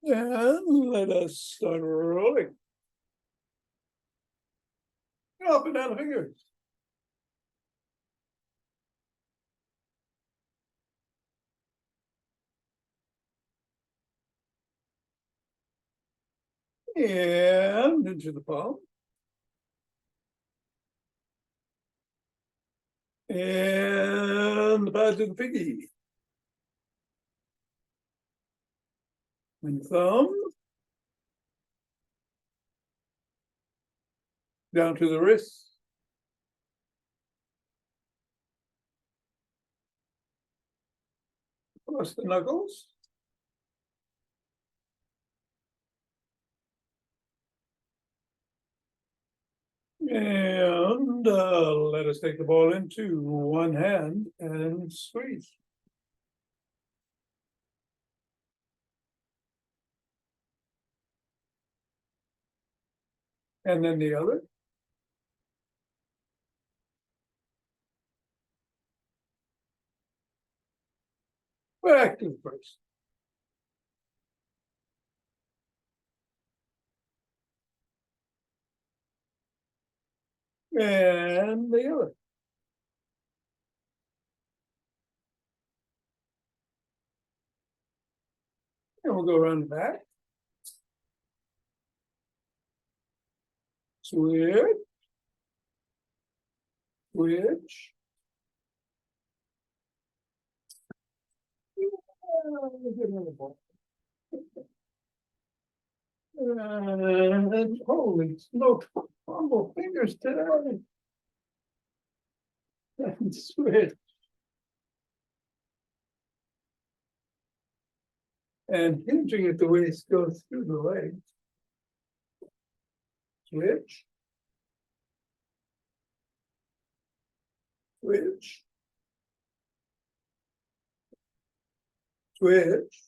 And let us start rolling. Up and down the fingers. And into the palm. And back to the pinky. And thumb. Down to the wrist. Across the knuckles. And let us take the ball into one hand and squeeze. And then the other. Back to the first. And the other. And we'll go around the back. Switch. Switch. And holy smoke, humble fingers today. And switch. And hinging at the waist goes through the legs. Switch. Switch. Switch.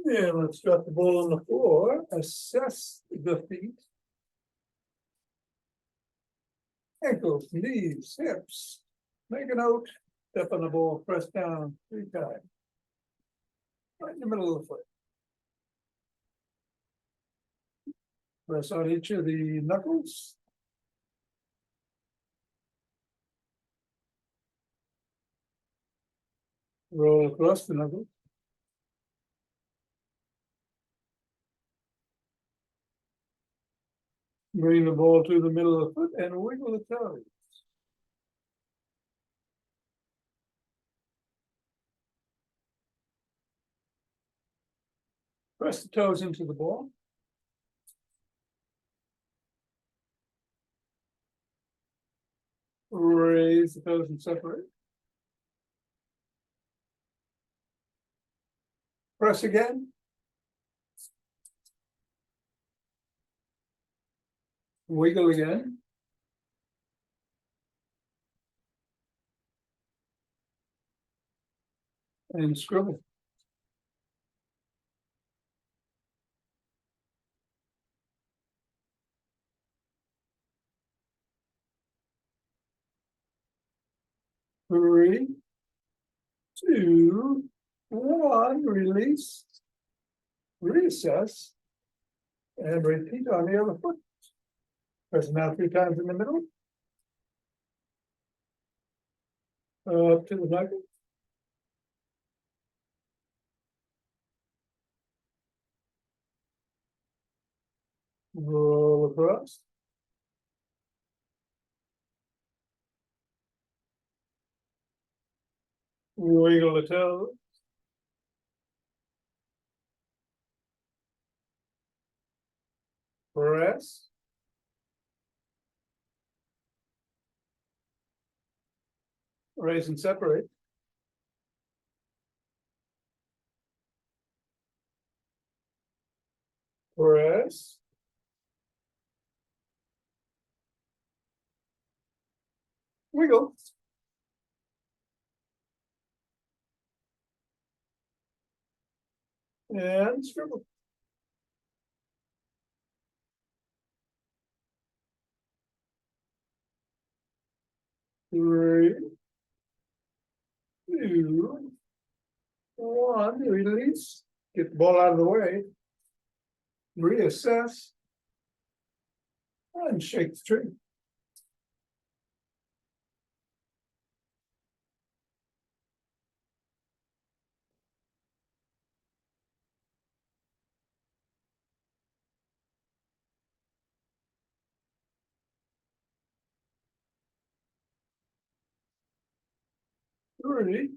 And let's drop the ball on the floor. Assess the feet. Ankles, knees, hips. Make a note. Step on the ball, press down 3 times. Right in the middle of the foot. Press on each of the knuckles. Roll across the knuckles. Bring the ball to the middle of the foot and wiggle the toes. Press the toes into the ball. Raise the toes and separate. Press again. Wiggle again. And scribble. Three, two, one, release, reassess, and repeat on the other foot. Press now 3 times in the middle. Up to the knuckle. Roll across. Wiggle the toes. Press. Raise and separate. Press. Wiggle. And scribble. Three, two, one. on, release, get the ball out of the way, reassess, and shake the tree. Three,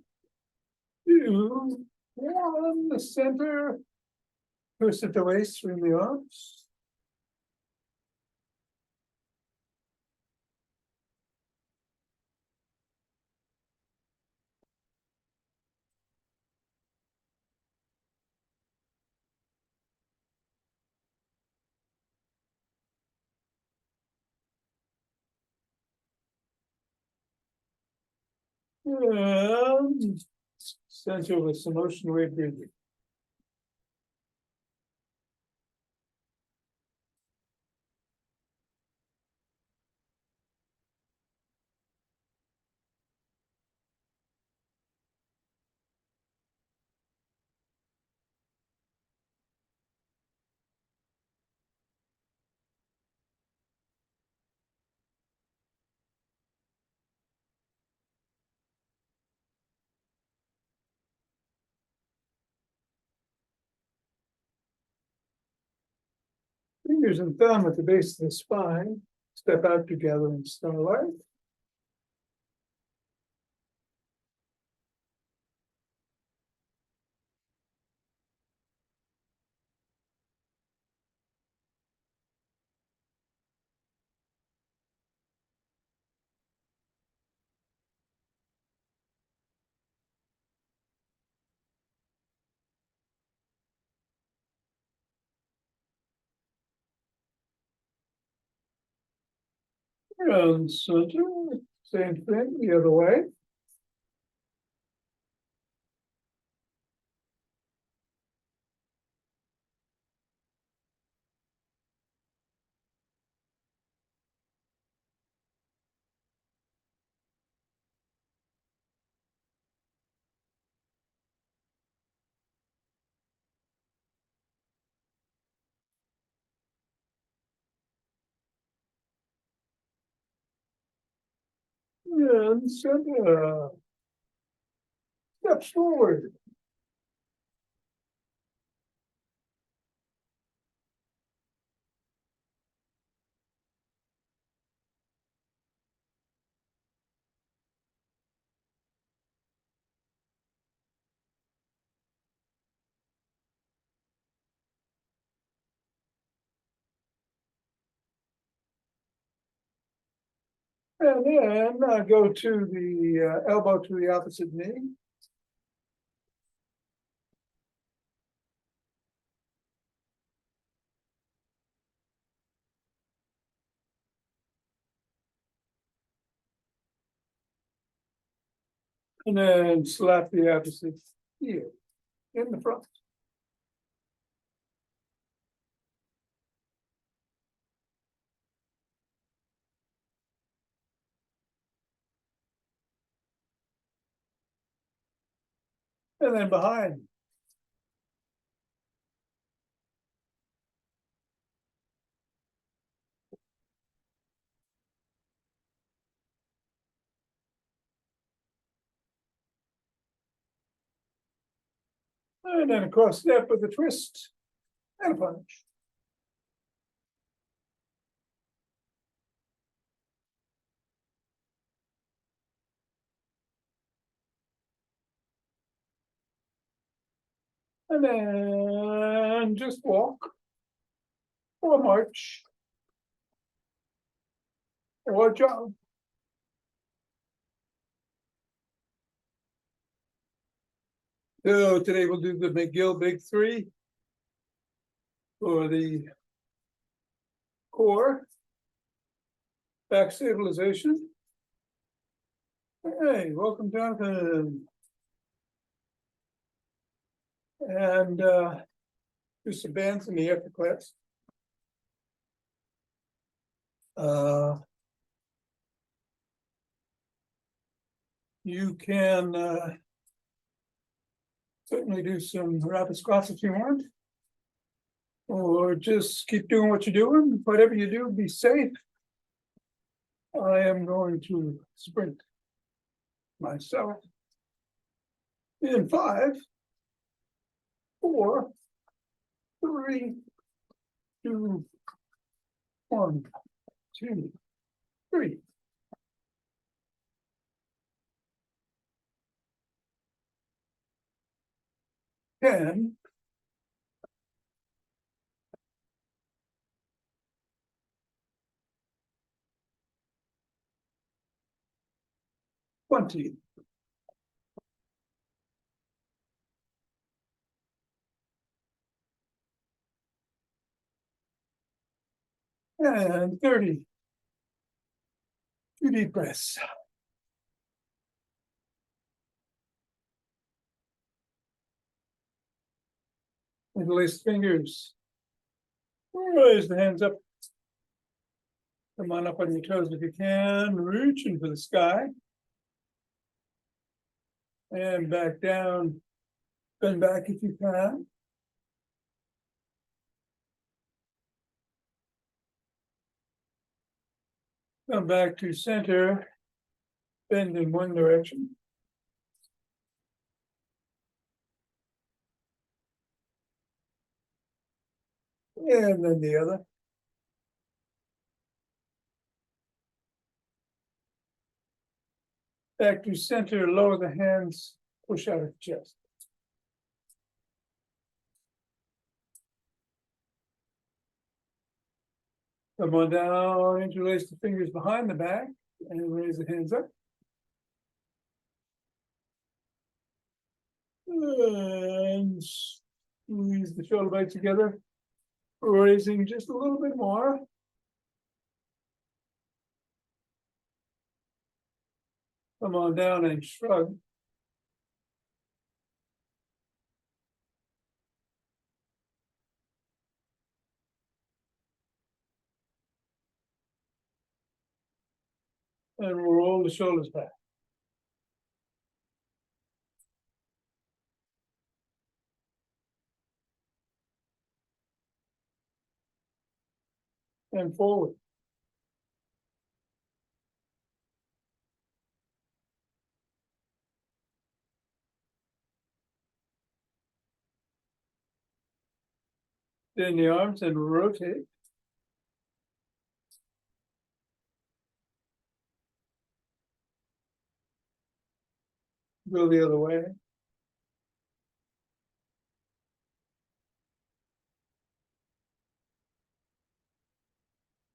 two, one, the center. Twist at the waist, swing the arms. And center with some motion weight breathing. Fingers and thumb at the base of the spine. Step out together in starlight. And center, same thing the other way. And center. Steps forward. And then go to the elbow to the opposite knee. And then slap the opposite heel in the front. And then behind. And then a cross step with a twist and a punch. And then just walk or march or jog. So today we'll do the McGill Big Three for the core, back stabilization. Hey, welcome, Jonathan. And do some bands in the upper class. You can Certainly do some rapid squats if you want. Or just keep doing what you're doing. Whatever you do, be safe. I am going to sprint myself in 5, 4, 3, 2, 1, 2, 3. Ten, 20, and 30. 2 deep breaths. Interlace fingers. Raise the hands up. Come on up on your toes if you can. Reaching for the sky. And back down. Bend back if you can. Come back to center. Bend in one direction. And then the other. Back to center, lower the hands, push out of the chest. Come on down, interlace the fingers behind the back, and raise the hands up. And squeeze the shoulder blades together, raising just a little bit more. Come on down and shrug. And roll the shoulders back. And forward. Bend the arms and rotate. Go the other way.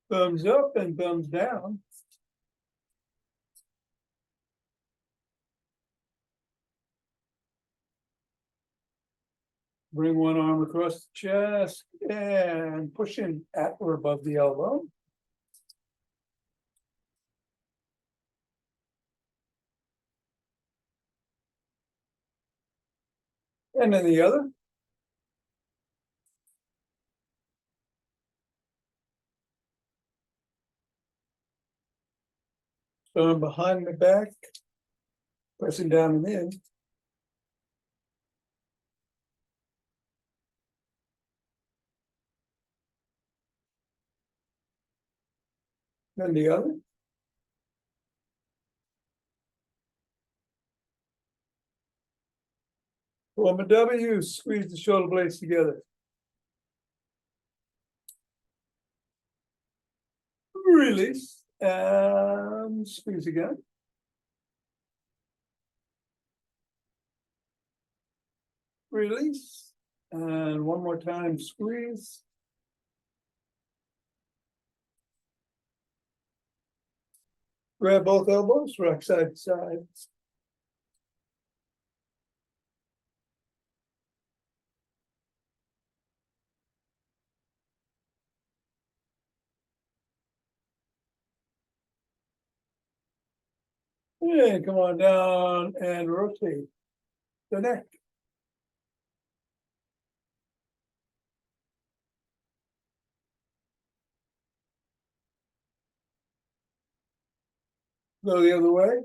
Thumbs up and thumbs down. Bring one arm across the chest and push in at or above the elbow. And then the other. So I'm behind the back, pressing down and in. Then the other. Form a W, squeeze the shoulder blades together. Release, and squeeze again. Release, and one more time, squeeze. Grab both elbows, rock side to side. And come on down and rotate the neck. Go the other way.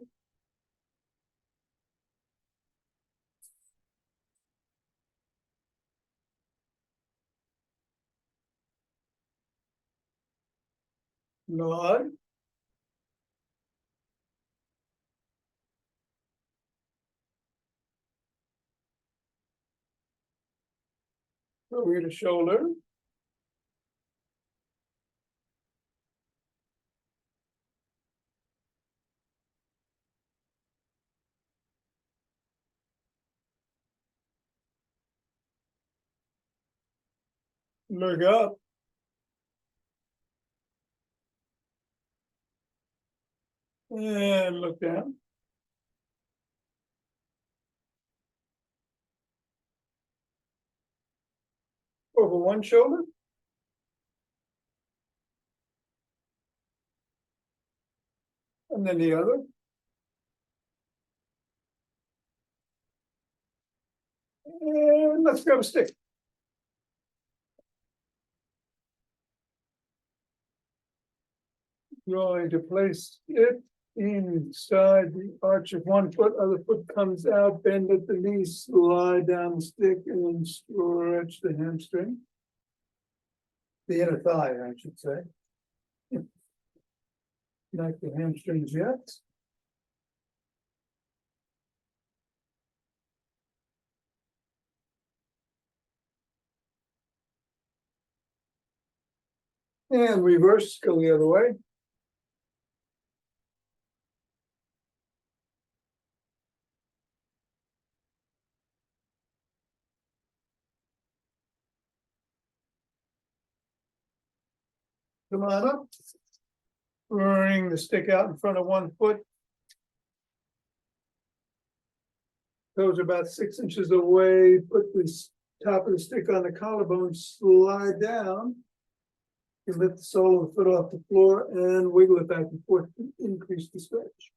nod. Over the shoulder. Look up. And look down. Over one shoulder. And then the other. And let's grab a stick. Going to place it inside the arch of one foot, other foot comes out, bend at the knee, slide down the stick, and then stretch the hamstring. The inner thigh, I should say. Not the hamstrings yet. And reverse, go the other way. Come on up. Bring the stick out in front of one foot. Toes about 6 inches away. Put the top of the stick on the collarbone, slide down. You lift the sole of the foot off the floor and wiggle it back and forth to increase the stretch.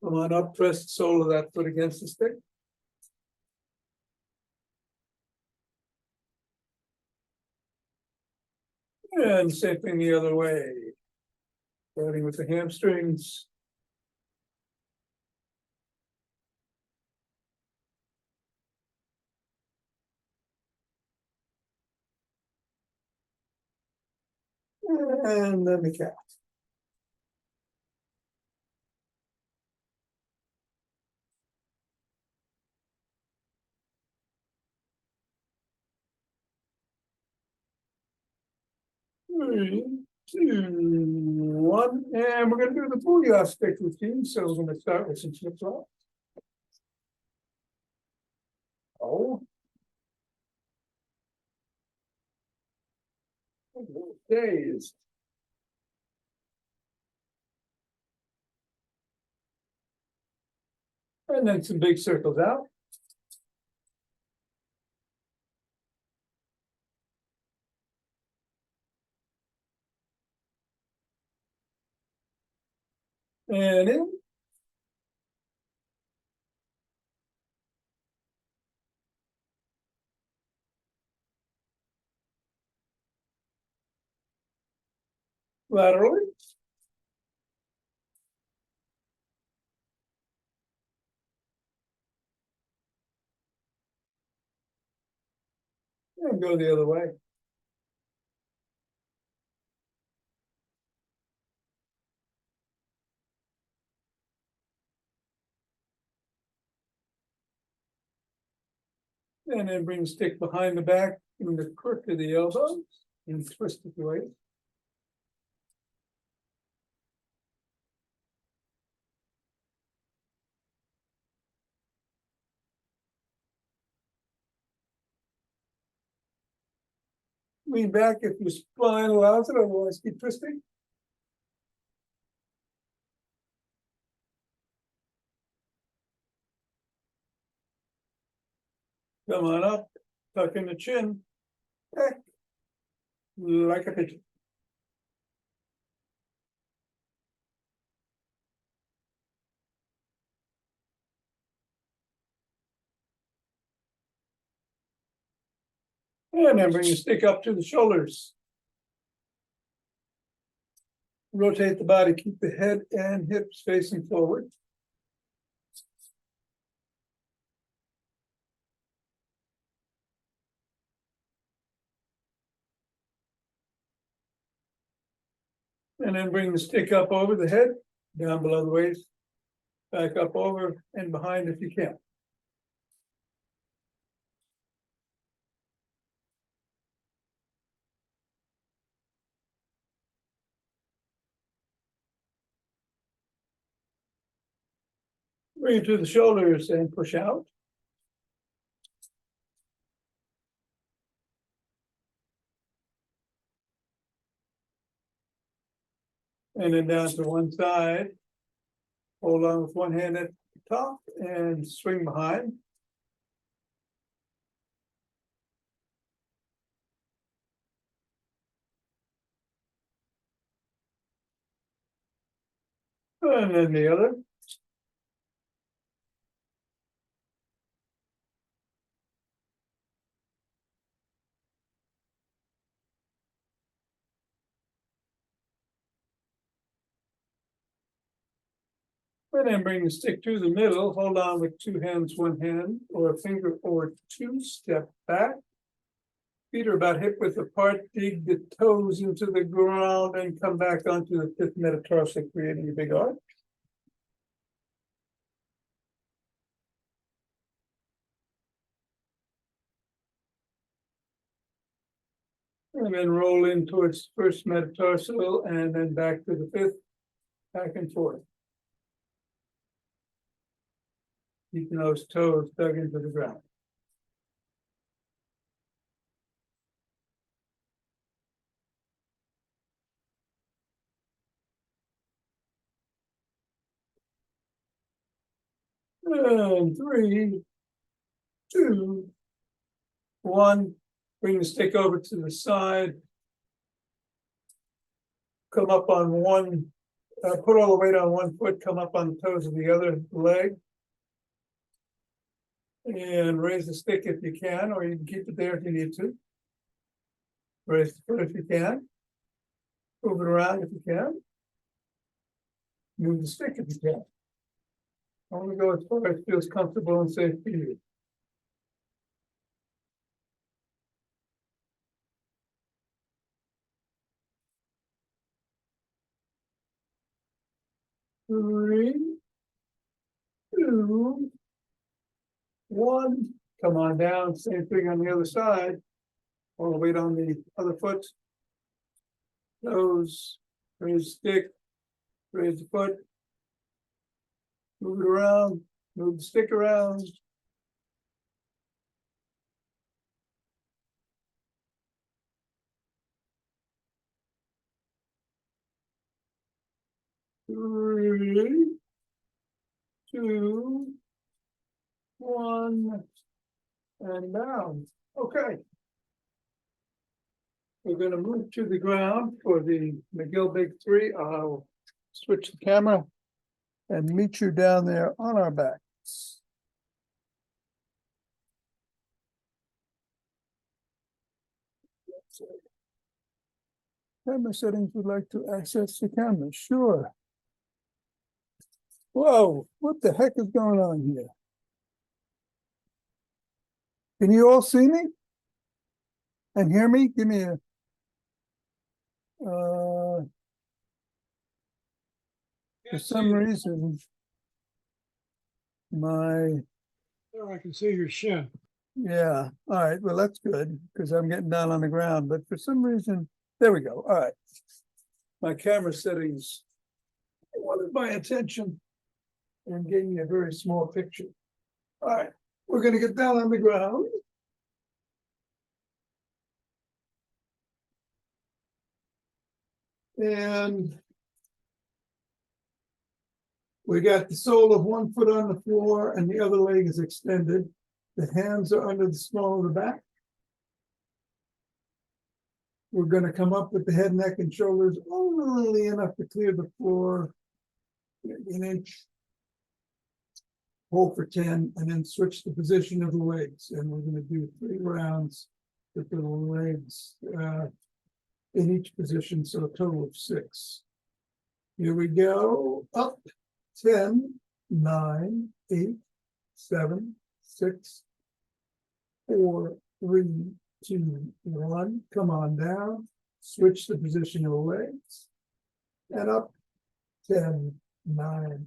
Come on up, press the sole of that foot against the stick. And same thing the other way. Starting with the hamstrings. And then the calf. Three, two, one, and we're going to do the Booyah stick routine. So we're going to start with some flips off. Oh. Days. And then some big circles out. And in. Laterally. And go the other way. And then bring the stick behind the back in the crook of the elbow and twist it away. Lean back if your spine allows it, otherwise keep twisting. Come on up, tuck in the chin, back, like a pigeon. And then bring the stick up to the shoulders. Rotate the body, keep the head and hips facing forward. And then bring the stick up over the head, down below the waist, back up over and behind if you can. Bring it to the shoulders and push out. And then down to one side. Hold on with one hand at the top and swing behind. And then the other. And then bring the stick to the middle, hold on with two hands, one hand, or a finger or two, step back. Feet are about hip width apart, dig the toes into the ground and come back onto the fifth metatarsal, creating a big arch. And then roll in towards the first metatarsal and then back to the fifth, back and forth. Keeping those toes dug into the ground. And 3, 2, 1. Bring the stick over to the side. Come up on one, put all the weight on one foot, come up on the toes of the other leg. And raise the stick if you can, or you can keep it there if you need to. Raise the foot if you can. Move it around if you can. Move the stick if you can. Only go as far as it feels comfortable and safe for you. Three, 2, 1. Come on down. Same thing on the other side. All the weight on the other foot. Toes. Raise the stick. Raise the foot. Move it around. Move the stick around. Three, 2, 1, and down. Okay. We're going to move to the ground for the McGill Big 3. I'll switch the camera and meet you down there on our backs. Camera settings would like to access the camera. Sure. Whoa, what the heck is going on here? Can you all see me? And hear me? Give me a for some reason my There, I can see your shin. yeah, all right, well, that's good because I'm getting down on the ground, but for some reason, there we go. All right. My camera settings wanted my attention and gave me a very small picture. All right, we're gonna get down on the ground. And we got the sole of one foot on the floor and the other leg is extended. The hands are under the small of the back. We're going to come up with the head, neck, and shoulders only enough to clear the floor, maybe an inch. Hold for 10, and then switch the position of the legs. And we're going to do 3 rounds with the legs in each position, so a total of 6. Here we go. Up. 10, 9, 8, 7, 6, 4, 3, 2, 1. Come on down. Switch the position of the legs. and up, 10, 9.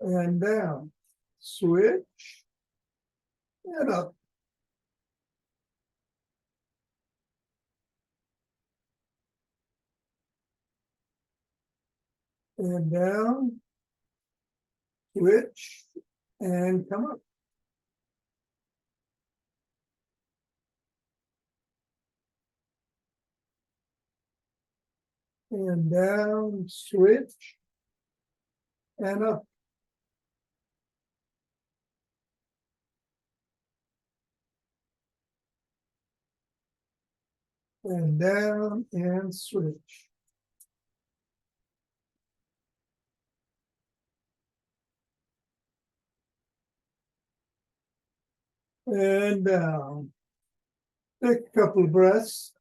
And down, switch, and up. And down, switch, and come up. And down, switch, and up. And down, and switch. And down. Take a couple of breaths.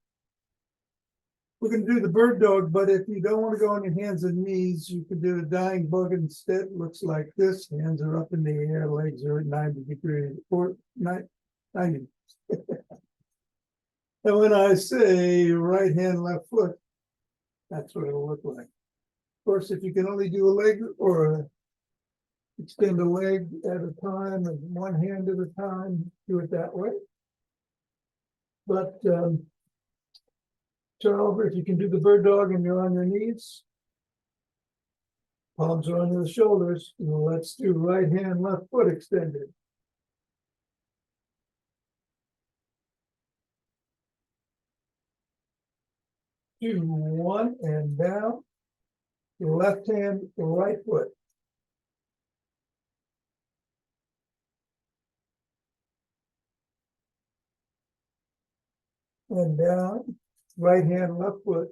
We're going to do the bird dog, but if you don't want to go on your hands and knees, you can do a dying bug instead. It looks like this. Hands are up in the air, legs are at 90 degrees, or 90. And when I say right hand, left foot, that's what it'll look like. Of course, if you can only do a leg or extend a leg at a time and one hand at a time, do it that way. But turn over if you can do the bird dog and you're on your knees. Palms are on the shoulders. Let's do right hand, left foot extended. 2, 1, and down. Left hand, right foot. And down. Right hand, left foot.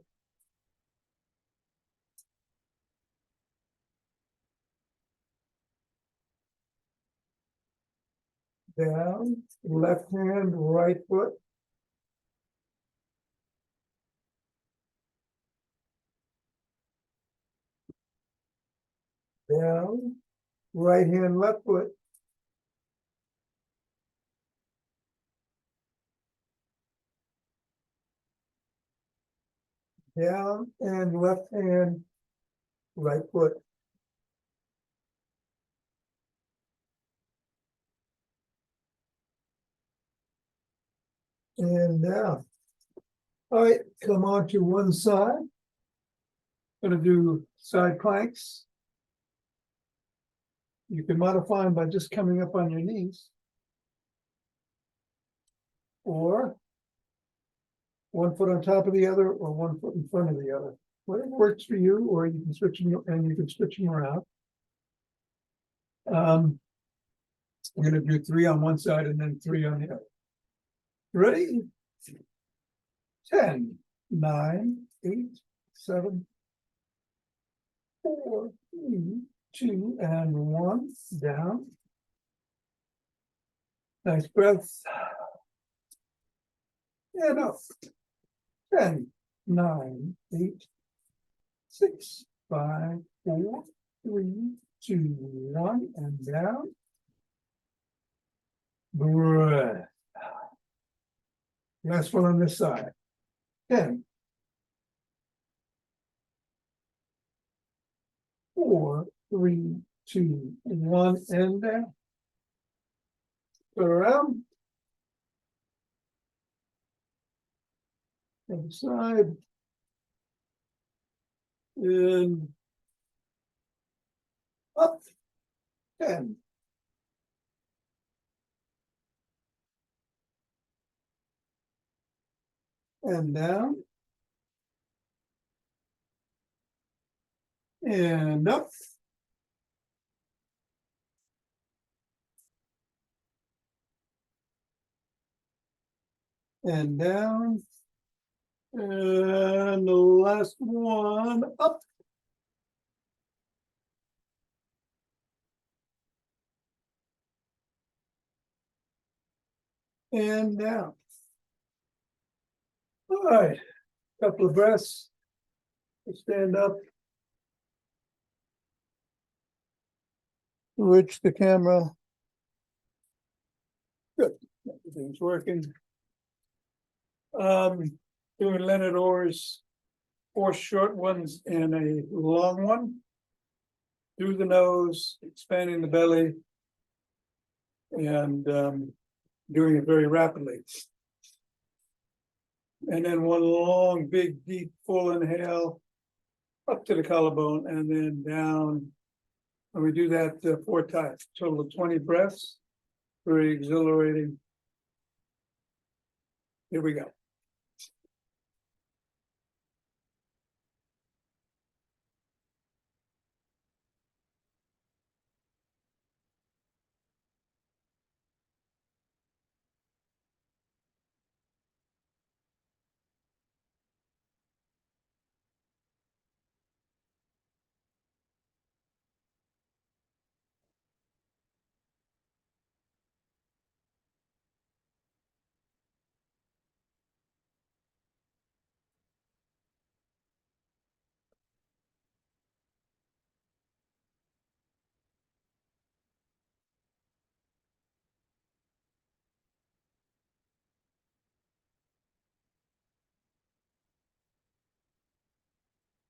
Down. Left hand, right foot. Down. Right hand, left foot. Down, and left hand, right foot. And down. All right, come on to one side. Gonna do side planks. You can modify them by just coming up on your knees. Or one foot on top of the other, or one foot in front of the other. Whatever works for you, or you can switch them, and you can switch them around. I'm gonna do 3 on one side and then 3 on the other. Ready? 10, 9, 8, 7, 4, 3, 2, and 1. Down. Nice breath. And up. 10, 9, 8, 6, 5, 4, 3, 2, 1, and down. Breath. Last one on this side. 10, 4, 3, 2, 1, and down. Go around. Other side. And up. 10. And down. And up. And down. And the last one up. And down. All right, couple of breaths. Stand up. Switch the camera. Good, everything's working. Doing Leonard Orr's 4 short ones and a long one. Through the nose, expanding the belly. And doing it very rapidly. And then one long, big, deep, full inhale up to the collarbone and then down. And we do that 4 times, total of 20 breaths. Very exhilarating. Here we go.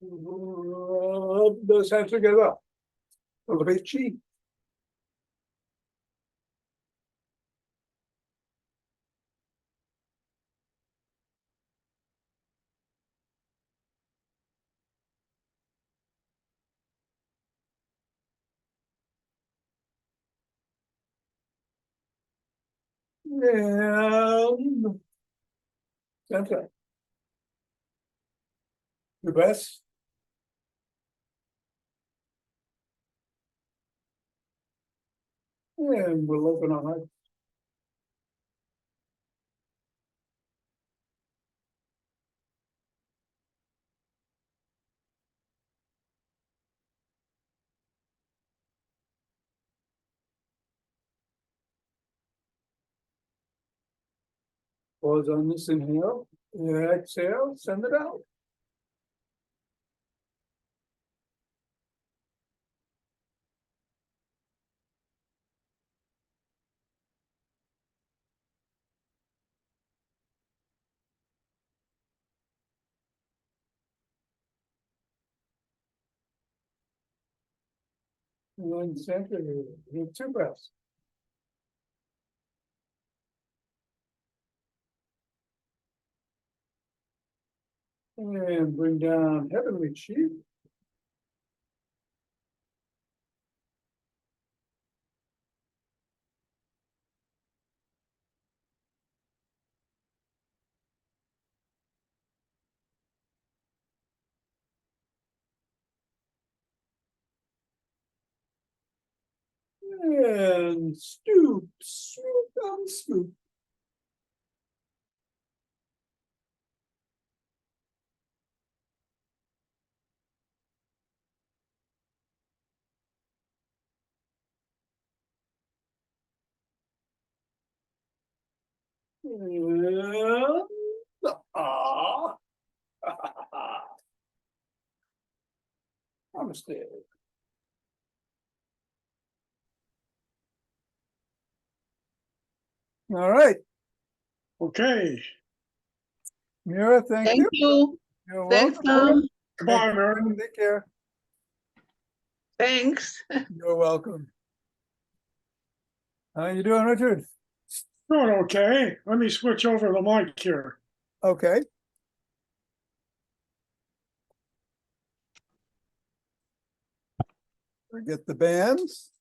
Rub those hands together. Elevate chi. And center. The best. And we'll open our eyes. Pause on this inhale. Exhale, send it out. And then center, do 2 breaths. And bring down heavenly chi. And stoop, swoop, and scoop. And ah. Namaste. All right, Okay, Mira, thank Thank you. you. You're Thanks, welcome. Tom. goodbye, Mary. Take care. Thanks. You're welcome. How you doing, Richard? Doing okay. Let me switch over the mic here. Okay. Get the bands.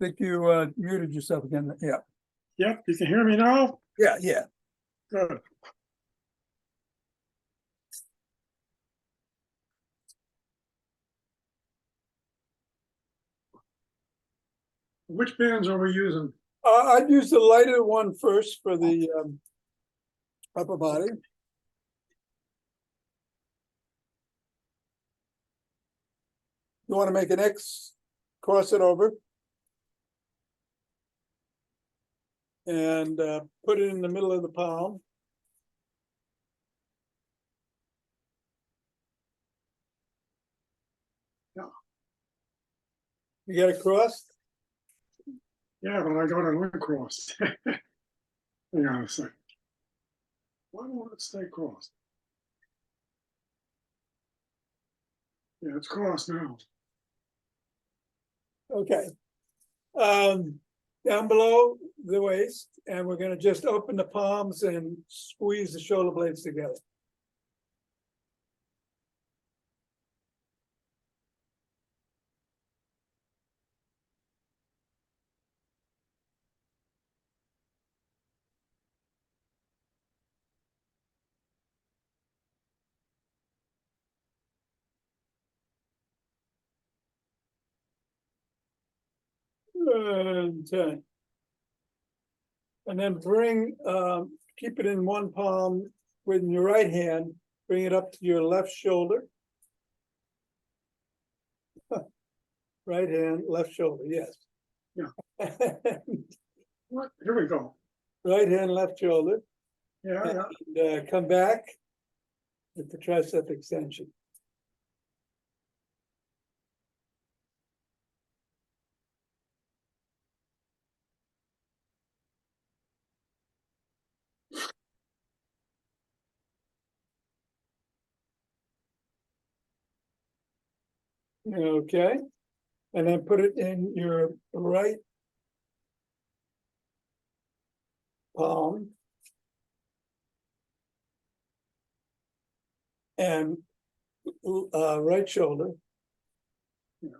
Think you muted yourself again. Yeah. Yep, you can hear me now? Yeah. Good. Which bands are we using? I'd use the lighter one first for the upper body. You want to make an X, cross it over. And put it in the middle of the palm. You got it crossed? Yeah, but I got it uncrossed. Hang on a second. Why won't it stay crossed? Yeah, it's crossed now. Okay. Down below the waist, and we're gonna just open the palms and squeeze the shoulder blades together. And 10. And then bring, keep it in one palm with your right hand, bring it up to your left shoulder. Right hand, left shoulder, yes. Yeah. What? Here we go. Right hand, left shoulder, Yeah, yeah. and come back with the tricep extension. Okay, and then put it in your right palm. And right shoulder. Yeah.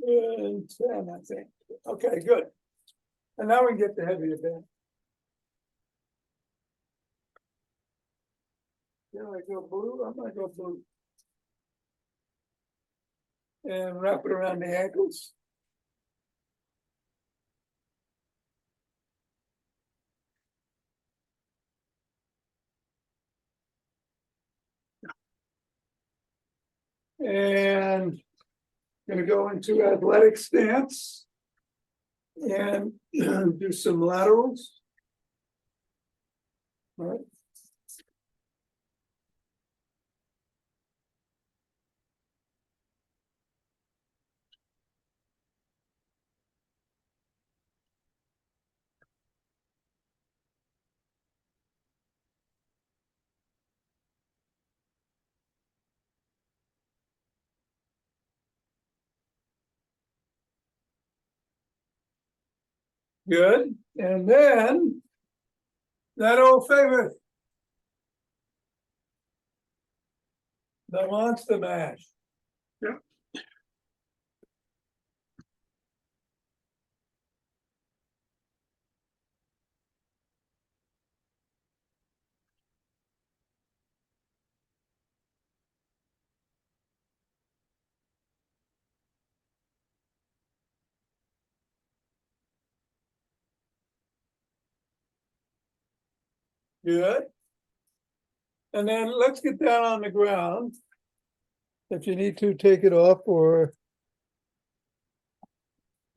And 10, I think. Okay, good. And now we can get the heavier band. Here I go blue, I'm gonna go blue. And wrap it around the ankles. And gonna go into athletic stance. And do some laterals. All right. Good, and then that old favorite. The monster mash. Yeah. Good. And then let's get down on the ground. If you need to, take it off, or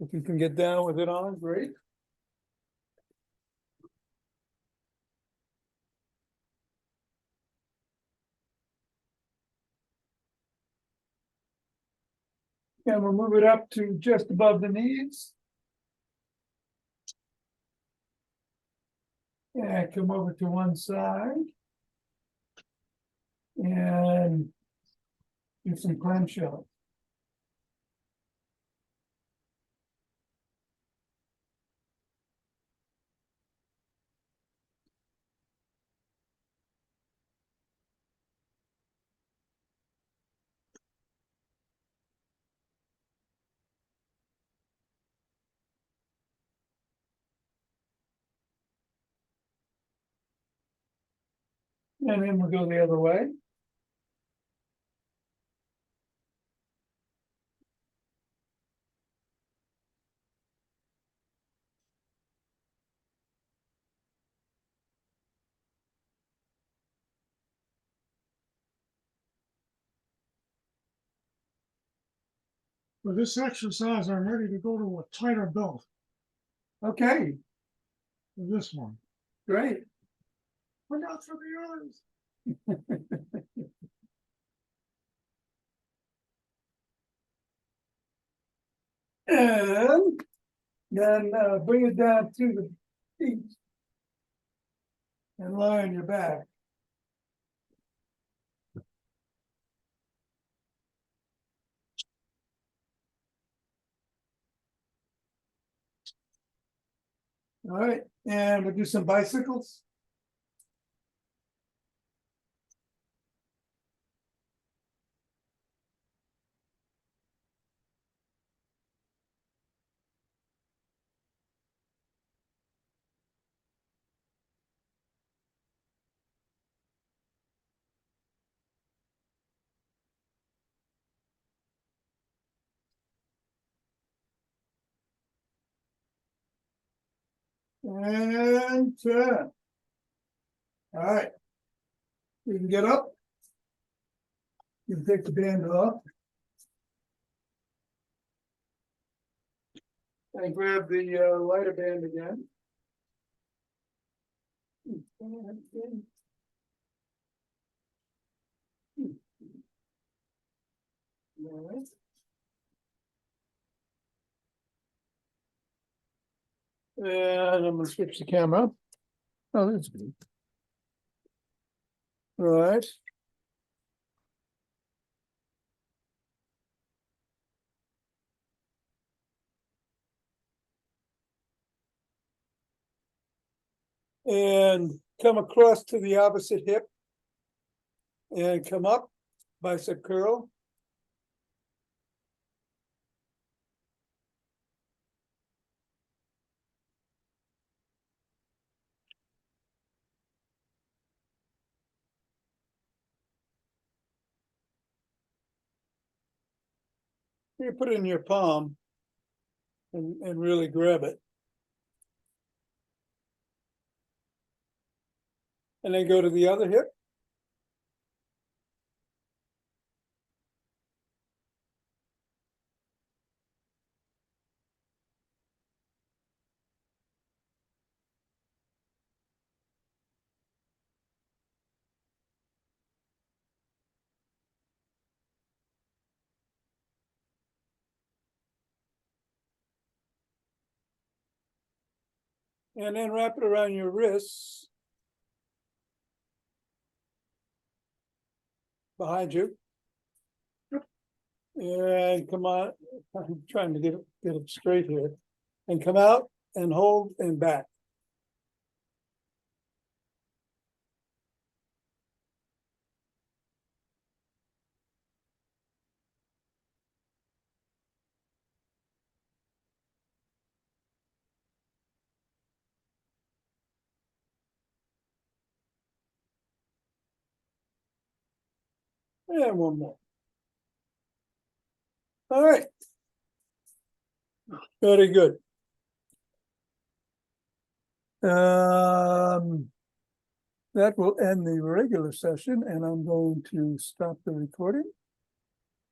if you can get down with it on, great. And we'll move it up to just above the knees. And come over to one side. And do some clamshell. And then we'll go the other way. For this exercise, I'm ready to go to a tighter belt Okay, than this one. great. Look out for the others. And then bring it down to the feet. And lie on your back. All right, and we'll do some bicycles. And turn. All right. You can get up. You can take the band off. And grab the lighter band again. All right. And I'm gonna switch the camera. Oh, that's good. All right. And come across to the opposite hip. And come up, bicep curl. You put it in your palm and really grab it. And then go to the other hip. And then wrap it around your wrists. Behind you. And come on, I'm trying to get it straight here. And come out and hold and back. And one more. All right. Very good. That will end the regular session, and I'm going to stop the recording.